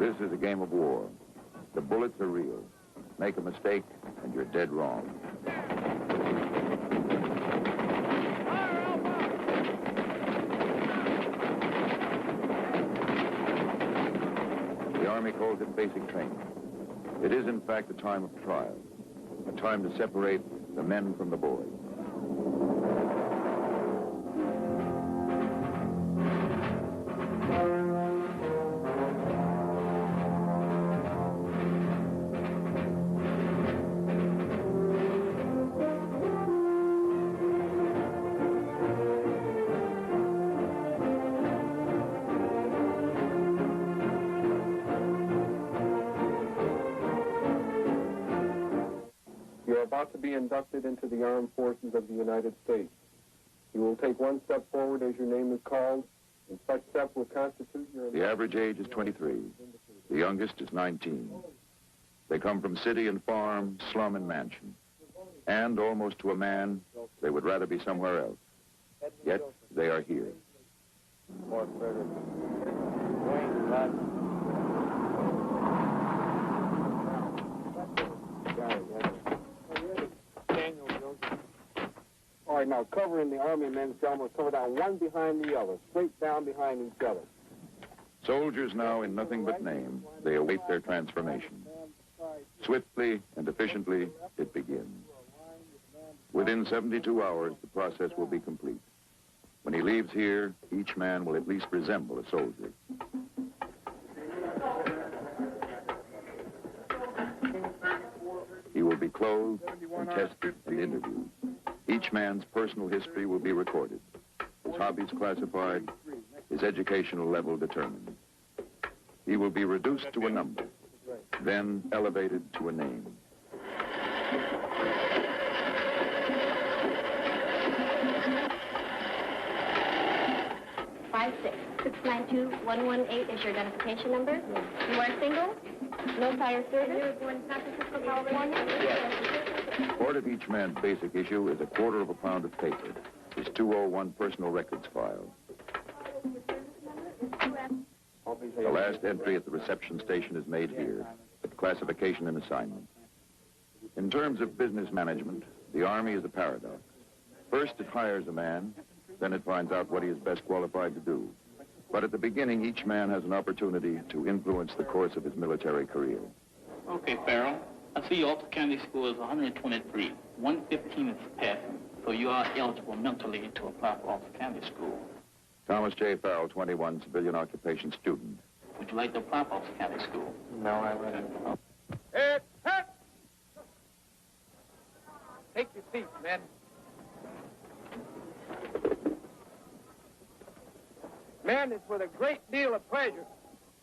This is a game of war. The bullets are real. Make a mistake, and you're dead wrong. The Army calls it basic training. It is, in fact, a time of trial, a time to separate the men from the boys. You are about to be inducted into the Armed Forces of the United States. You will take one step forward as your name is called, and such step will constitute your... The average age is 23. The youngest is 19. They come from city and farm, slum and mansion. And almost to a man, they would rather be somewhere else. Yet, they are here. Fort Frederick. Wayne, left. All right, now cover in the Army men's helmet, cover down one behind the other, straight down behind each other. Soldiers now in nothing but name, they await their transformation. Swiftly and efficiently, it begins. Within 72 hours, the process will be complete. When he leaves here, each man will at least resemble a soldier. He will be clothed and tested and interviewed. Each man's personal history will be recorded, his hobbies classified, his educational level determined. He will be reduced to a number, then elevated to a name. 56692-118 is your identification number. You are single? No prior service? You're born in San Francisco, California? Yes. Part of each man's basic issue is a quarter of a pound of paper, his 201 personal records file. The last entry at the reception station is made here, at classification and assignment. In terms of business management, the Army is a paradox. First, it hires a man, then it finds out what he is best qualified to do. But at the beginning, each man has an opportunity to influence the course of his military career. Okay, Farrell. I see your Alta County score is 123. 115 is passing, so you are eligible mentally to apply for Alta County School. Thomas J. Farrell, 21, civilian occupation student. Would you like to apply for Alta County School? No, I wouldn't. Head. Take your seats, men. Men, it's with a great deal of pleasure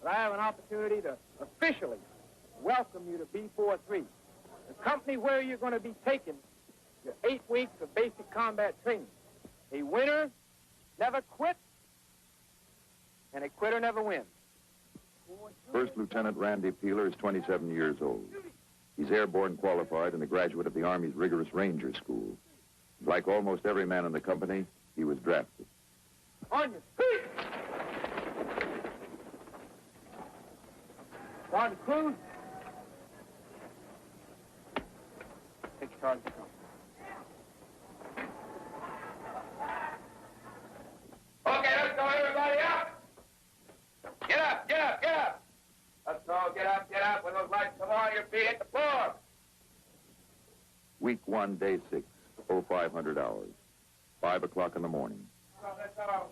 that I have an opportunity to officially welcome you to B-43, the company where you're going to be taking your 8 weeks of basic combat training. A winner never quits, and a quitter never wins. First Lieutenant Randy Peeler is 27 years old. He's airborne qualified and a graduate of the Army's rigorous Ranger School. Like almost every man in the company, he was drafted. On your feet! Sergeant Cruz. Take charge of the company. Okay, let's go, everybody up! Get up, get up, get up! Let's go, get up. When those lights come on, your feet hit the floor. Week 1, day 6, 0500 hours, 5 o'clock in the morning. Let's go.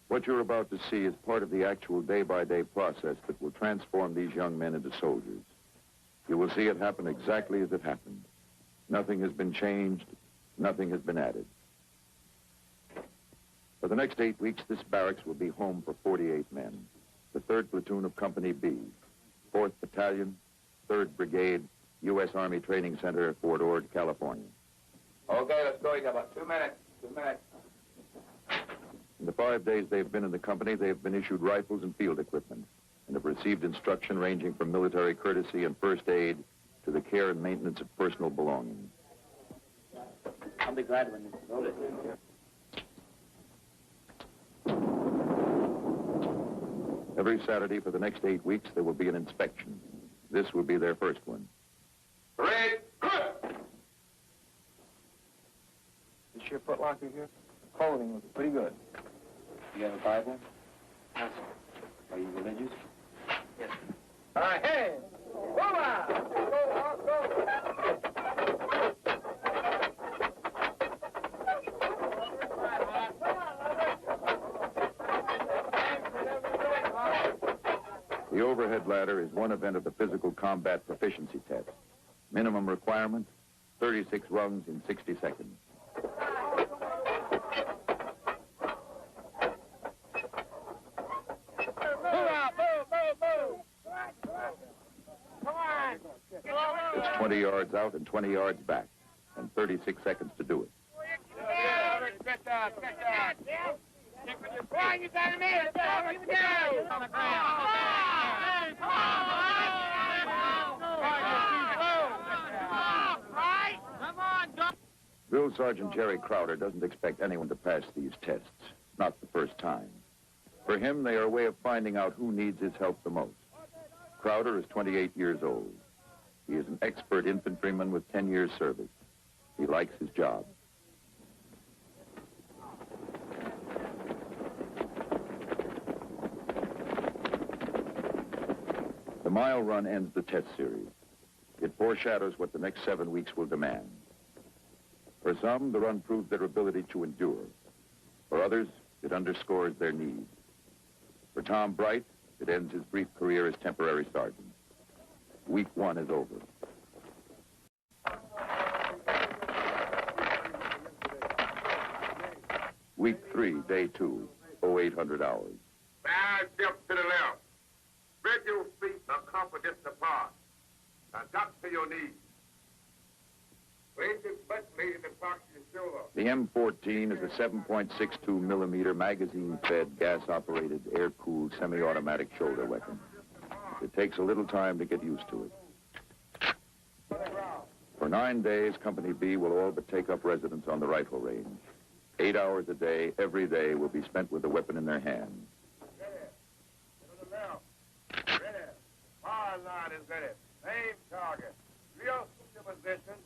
What you're about to see is part of the actual day-by-day process that will transform these young men into soldiers. You will see it happen exactly as it happened. Nothing has been changed, nothing has been added. For the next 8 weeks, this barracks will be home for 48 men. The 3rd Platoon of Company B, 4th Battalion, 3rd Brigade, U.S. Army Training Center, Fort Ord, California. Okay, let's go. You got about 2 minutes. 2 minutes. In the 5 days they've been in the company, they have been issued rifles and field equipment and have received instruction ranging from military courtesy and first aid to the care and maintenance of personal belongings. I'll be glad when you notice. Every Saturday for the next 8 weeks, there will be an inspection. This will be their first one. Parade, good! This your footlocker here? Clothing looks pretty good. You have a Bible? Yes, sir. Are you religious? Yes. All right, hey! Hola! The overhead ladder is one event of the physical combat proficiency test. Minimum requirement, 36 rungs in 60 seconds. It's 20 yards out and 20 yards back, and 36 seconds to do it. Drill Sergeant Jerry Crowder doesn't expect anyone to pass these tests, not the first time. For him, they are a way of finding out who needs his help the most. Crowder is 28 years old. He is an expert infantryman with 10 years' service. He likes his job. The mile run ends the test series. It foreshadows what the next 7 weeks will demand. For some, the run proves their ability to endure. For others, it underscores their need. For Tom Bright, it ends his brief career as temporary sergeant. Week 1 is over. Week 3, day 2, 0800 hours. Bad step to the left. Spread your feet a confidence apart. Now drop to your knees. Raise your butt blade in the box of your shoulder. The M14 is a 7.62 millimeter magazine-fed, gas-operated, air-cooled, semi-automatic shoulder weapon. It takes a little time to get used to it. For 9 days, Company B will all but take up residence on the rifle range. 8 hours a day, every day, will be spent with the weapon in their hands. Ready. To the left. Ready. Fire line is ready. Same target. Real position.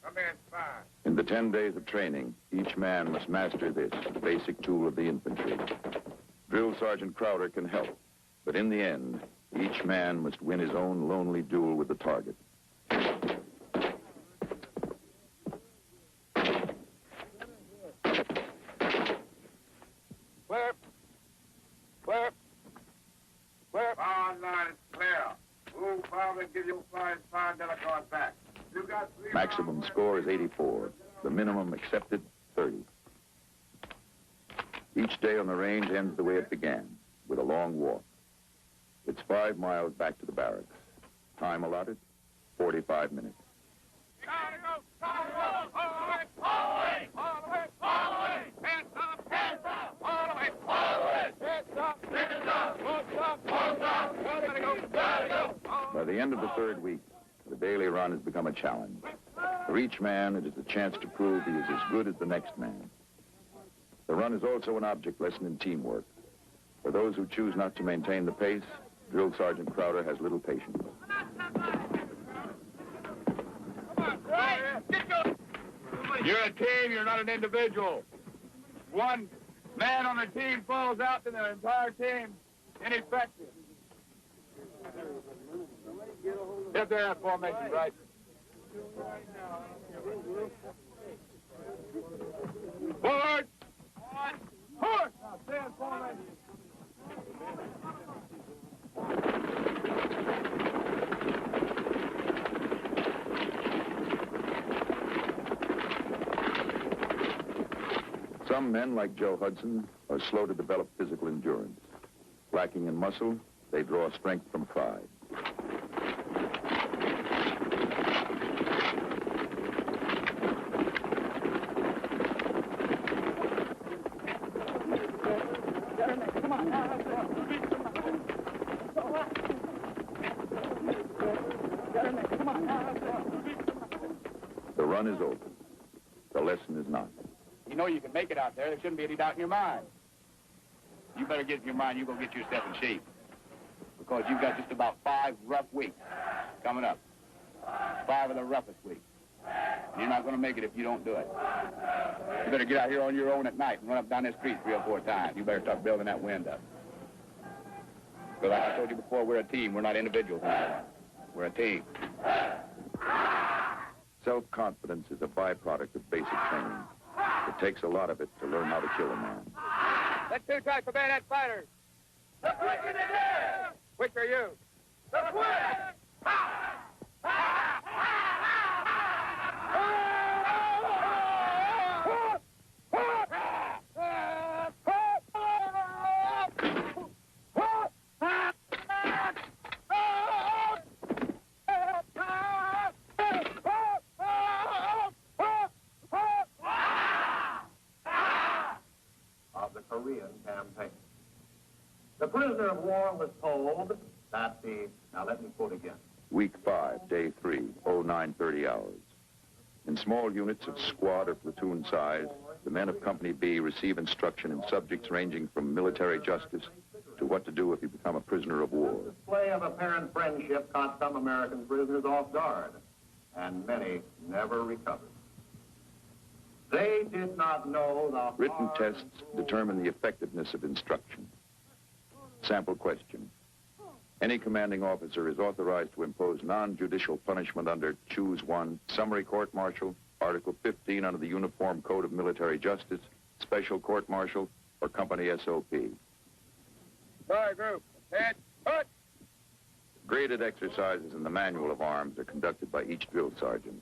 Come in fine. In the 10 days of training, each man must master this, the basic tool of the infantry. Drill Sergeant Crowder can help, but in the end, each man must win his own lonely duel with the target. Clear. Clear. Clear. Fire line is clear. Move forward and give your flying $5 card back. You got 3 Maximum rounds. score is 84. The minimum accepted, 30. Each day on the range ends the way it began, with a long walk. It's 5 miles back to the barracks. Time allotted, 45 minutes. By the end of the 3rd week, the daily run has become a challenge. For each man, it is a chance to prove he is as good as the next man. The run is also an object lesson in teamwork. For those who choose not to maintain the pace, Drill Sergeant Crowder has little patience. You're a team, you're not an individual. One man on the team falls out, then the entire team ineffective. If they're in formation, right? Forward! Forward! Now stay in formation. Some men, like Joe Hudson, are slow to develop physical endurance. Lacking in muscle, they draw strength from pride. The run is over. The lesson is not. You know you can make it out there. There shouldn't be any doubt in your mind. You better get in your mind you're going to get yourself in shape. because you've got just about 5 rough weeks coming up. 5 of the roughest weeks. And you're not going to make it if you don't do it. You better get out here on your own at night and run up down this street 3 or 4 times. You better start building that wind up. Because like I told you before, we're a team. We're not individuals anymore. We're a team. Self-confidence is a byproduct of basic training. It takes a lot of it to learn how to kill a man. Let's 2 try for bayonet fighters. The quick in the air! Which are you? The quick! Of the Korean campaign. The prisoner of war was told that the... Now, let me quote again. Week 5, day 3, 0930 hours. In small units of squad or platoon size, the men of Company B receive instruction in subjects ranging from military justice to what to do if you become a prisoner of war. Display of apparent friendship caught some American prisoners off guard, and many never recovered. They did not know the Written tests determine the effectiveness of instruction. Sample question. Any commanding officer is authorized to impose non-judicial punishment under Choose 1, Summary Court-Martial, Article 15 under the Uniform Code of Military Justice, Special Court-Martial, or Company SOP. Fire group, head, put! Graded exercises in the Manual of Arms are conducted by each drill sergeant.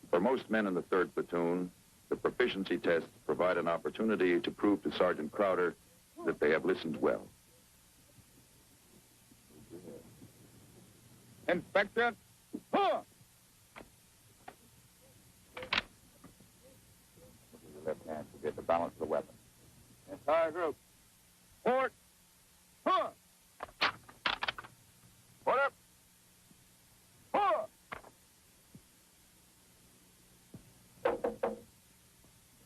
For most men in the 3rd Platoon, the proficiency tests provide an opportunity to prove to Sergeant Crowder that they have listened well. Inspector, huh! With your left hand, you get the balance of the weapon. Fire group, port, huh! Put up, huh!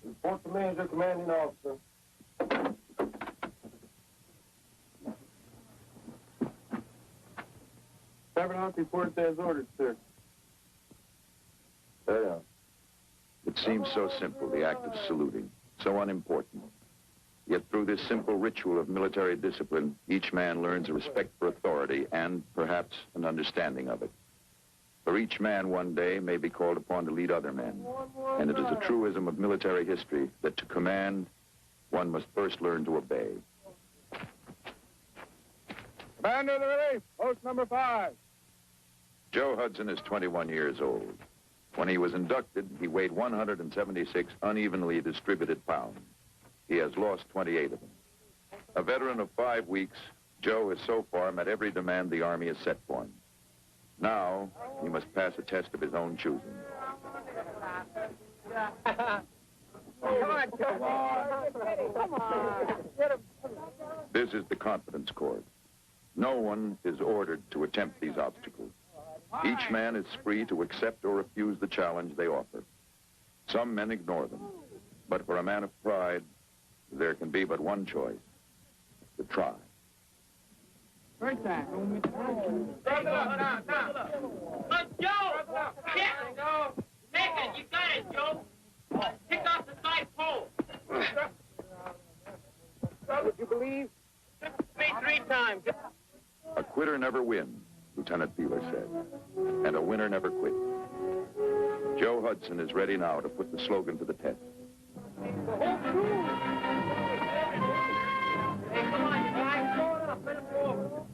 Report to me as your commanding officer. Everyone reports as ordered, sir. It seems so simple, the act of saluting, so unimportant. Yet through this simple ritual of military discipline, each man learns a respect for authority and, perhaps, an understanding of it. For each man one day may be called upon to lead other men. And it is a truism of military history that to command, one must first learn to obey. Commander of the relief, post number 5. Joe Hudson is 21 years old. When he was inducted, he weighed 176 unevenly distributed pounds. He has lost 28 of them. A veteran of 5 weeks, Joe has so far met every demand the Army has set for him. Now, he must pass a test of his own choosing. Come on, come on. This is the confidence course. No one is ordered to attempt these obstacles. Each man is free to accept or refuse the challenge they offer. Some men ignore them, but for a man of pride, there can be but one choice: to try. First time. Joe! Yeah! Make it! You got it, Joe! Pick off the side pole! Would you believe? Me 3 times. A quitter never wins, Lieutenant Peeler said, and a winner never quits. Joe Hudson is ready now to put the slogan to the test. Hey, come on, you guys. Throw it up. Let it go.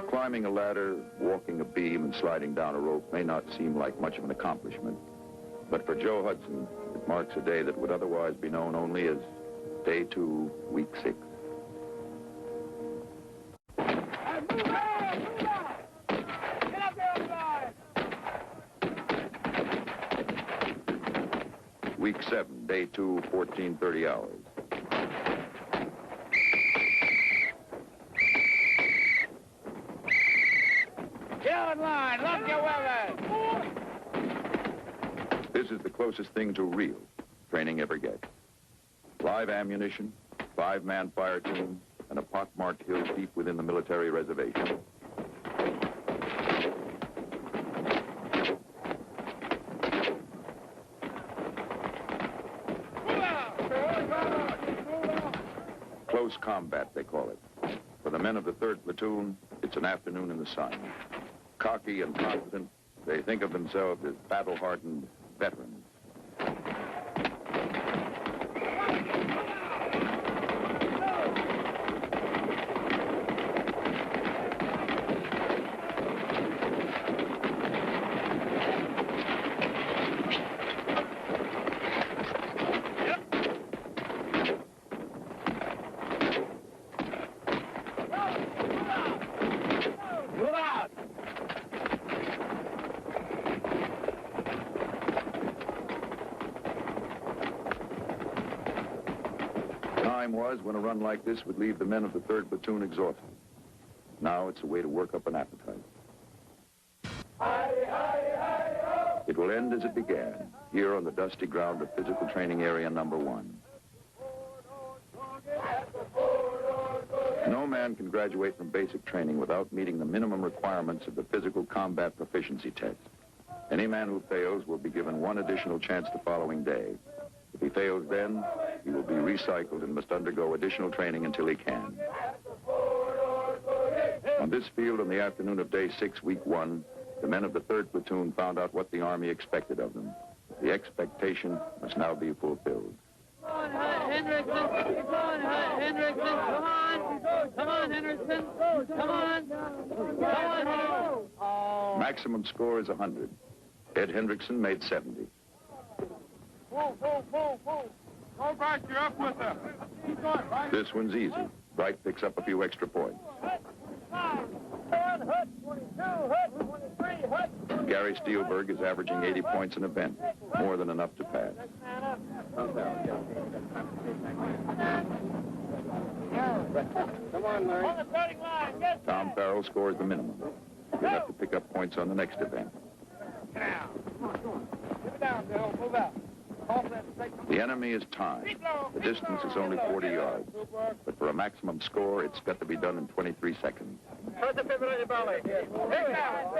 Climbing a ladder, walking a beam, and sliding down a rope may not seem like much of an accomplishment. But for Joe Hudson, it marks a day that would otherwise be known only as Day 2, Week 6. Week 7, day 2, 14:30 hours. Get on line, lock your weapons. This is the closest thing to real training ever gets. Live ammunition, 5-man fire team, and a pockmarked hill deep within the military reservation. Close combat, they call it. For the men of the 3rd Platoon, it's an afternoon in the sun. Cocky and confident, they think of themselves as battle-hardened veterans. Time was when a run like this would leave the men of the 3rd Platoon exhausted. Now it's a way to work up an appetite. It will end as it began, here on the dusty ground of Physical Training Area Number 1. No man can graduate from basic training without meeting the minimum requirements of the Physical Combat Proficiency Test. Any man who fails will be given one additional chance the following day. If he fails then, he will be recycled and must undergo additional training until he can. On this field on the afternoon of day 6, week 1, the men of the 3rd Platoon found out what the Army expected of them. The expectation must now be fulfilled. Come on, Hendrickson. Come on, Hendrickson. Come on. Come on, Hendrickson. Come on. Come on. Oh. Maximum score is 100. Ed Hendrickson made 70. Move. Go, Bright, you're up with them. Keep going, Bright. This one's easy. Bright picks up a few extra points. Gary Steelberg is averaging 80 points an event, more than enough to pass. Come on, Larry. On the starting line, get Tom Farrell scores the minimum. He'll have to pick up points on the next event. down. Get it down, Bill. Move out. The enemy is time. The distance is only 40 yards. But for a maximum score, it's got to be done in 23 seconds. Put the pivot on your belly. Reach out.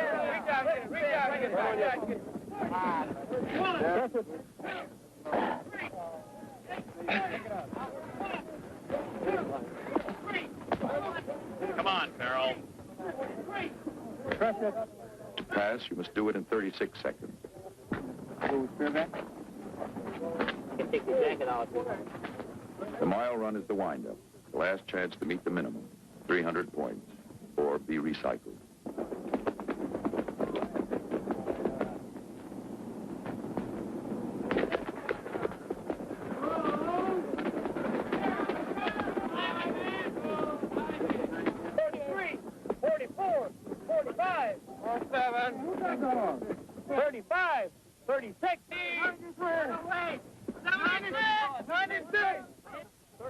Come on, Farrell. To pass, you must do it in 36 seconds. The mile run is the wind-up, the last chance to meet the minimum, 300 points, or be recycled.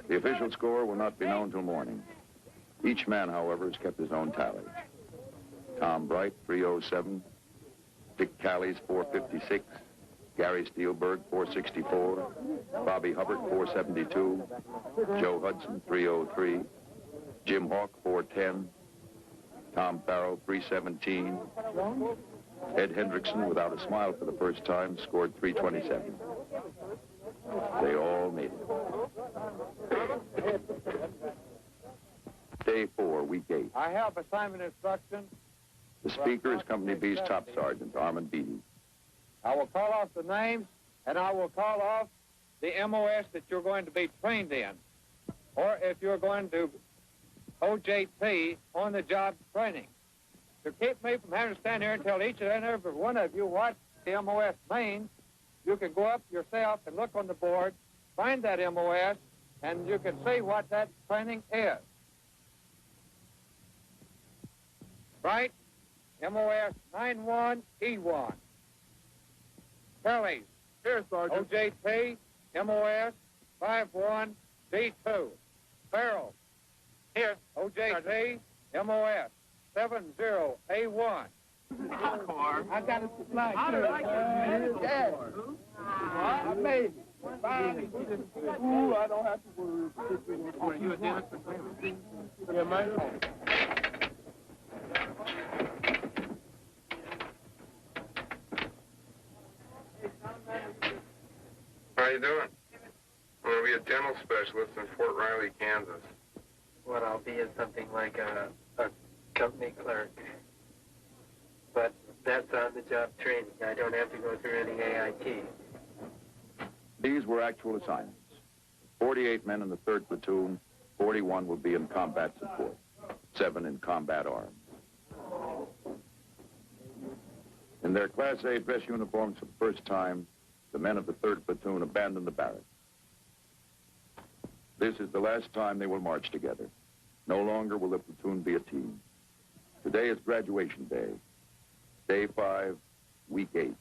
The official score will not be known till morning. Each man, however, has kept his own tally. Tom Bright, 307. Dick Callies, 456. Gary Steelberg, 464. Bobby Hubbard, 472. Joe Hudson, 303. Jim Hawk, 410. Tom Farrell, 317. Ed Hendrickson, without a smile for the first time, scored 327. They all made it. Day 4, week 8. I have assignment instructions. The speaker is Company B's Top Sergeant, Armand Beatty. I will call off the names, and I will call off the MOS that you're going to be trained in. Or if you're going to OJT, on-the-job training. To keep me from having to stand here and tell each and every one of you what the MOS means, you can go up yourself and look on the board, find that MOS, and you can see what that training is. Bright, MOS 91E1. Kelly. Here, Sergeant. OJT, MOS 51D2. Farrell. Here. OJT, MOS 70A1. I got a supply. How did I get it? Yeah. I made it. Ooh, I don't have to worry. Oh, you a dentist? Yeah, man. How you doing? I'm going to be a dental specialist in Fort Riley, Kansas. What I'll be is something like a company clerk. But that's on-the-job training. I don't have to go through any AIT. These were actual assignments. 48 men in the 3rd Platoon, 41 will be in combat support, 7 in combat arms. In their Class A dress uniforms for the first time, the men of the 3rd Platoon abandoned the barracks. This is the last time they will march together. No longer will the platoon be a team. Today is graduation day. Day 5, week 8.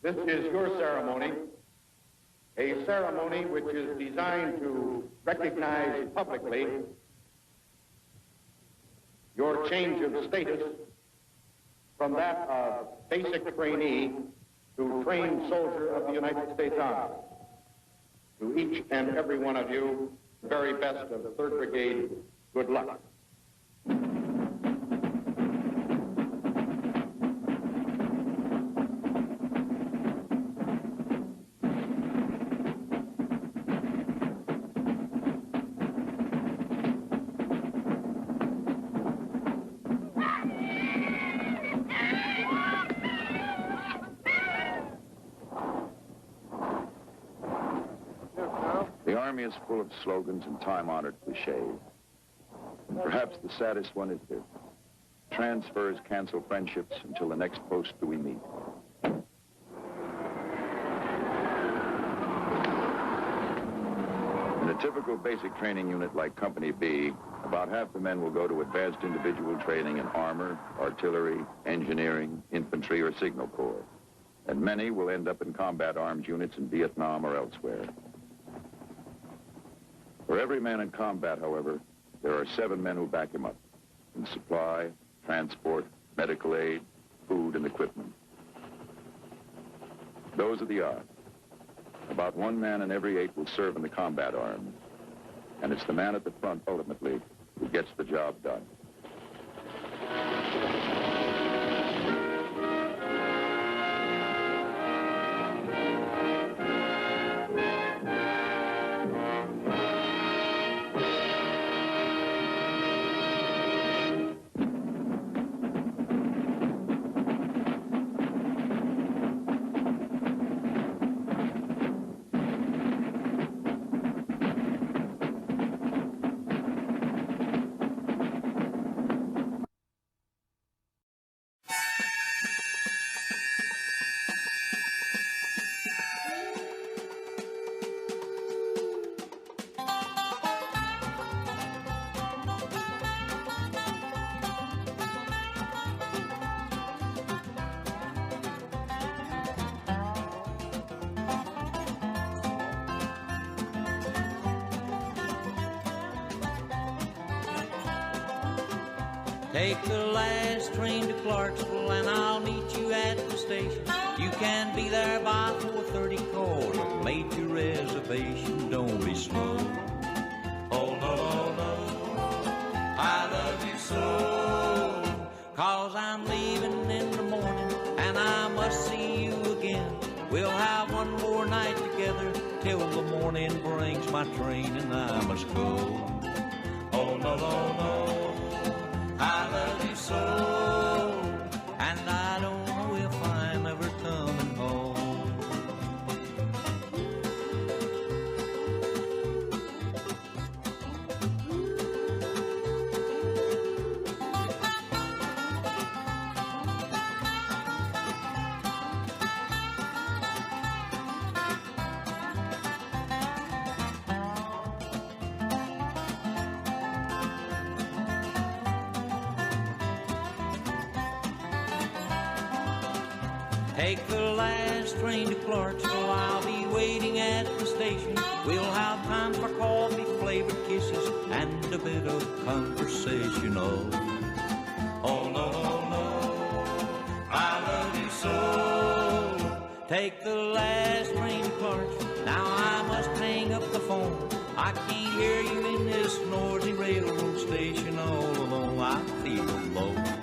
This is your ceremony, a ceremony which is designed to recognize publicly your change of status from that of basic trainee to trained soldier of the United States Army. To each and every one of you, the very best of the 3rd Brigade, good luck. The Army is full of slogans and time-honored cliches. And perhaps the saddest one is this: transfers cancel friendships until the next post do we meet. In a typical basic training unit like Company B, about half the men will go to advanced individual training in armor, artillery, engineering, infantry, or signal corps. And many will end up in combat arms units in Vietnam or elsewhere. For every man in combat, however, there are 7 men who back him up in supply, transport, medical aid, food, and equipment. Those are the odds. About 1 man in every 8 will serve in the combat arms, and it's the man at the front, ultimately, who gets the job done. Take the last train to Clarksville and I'll meet you at the station. You can be there by 4:30 call. I've made your reservation, don't be slow. Oh no, no, no, I love you so. 'Cause I'm leaving in the morning and I must see you again. We'll have one more night together till the morning brings my train and I must go. Oh, no, no, no, I love you so, and I don't know if I'm ever coming home. Take the last train to Clarksville, I'll be waiting at the station. We'll have time for coffee-flavored kisses and a bit of conversation. Oh, oh no, no, no, I love you so. Take the last train to Clarksville, now I must hang up the phone. I can't hear you in this noisy railroad station all alone. I feel alone.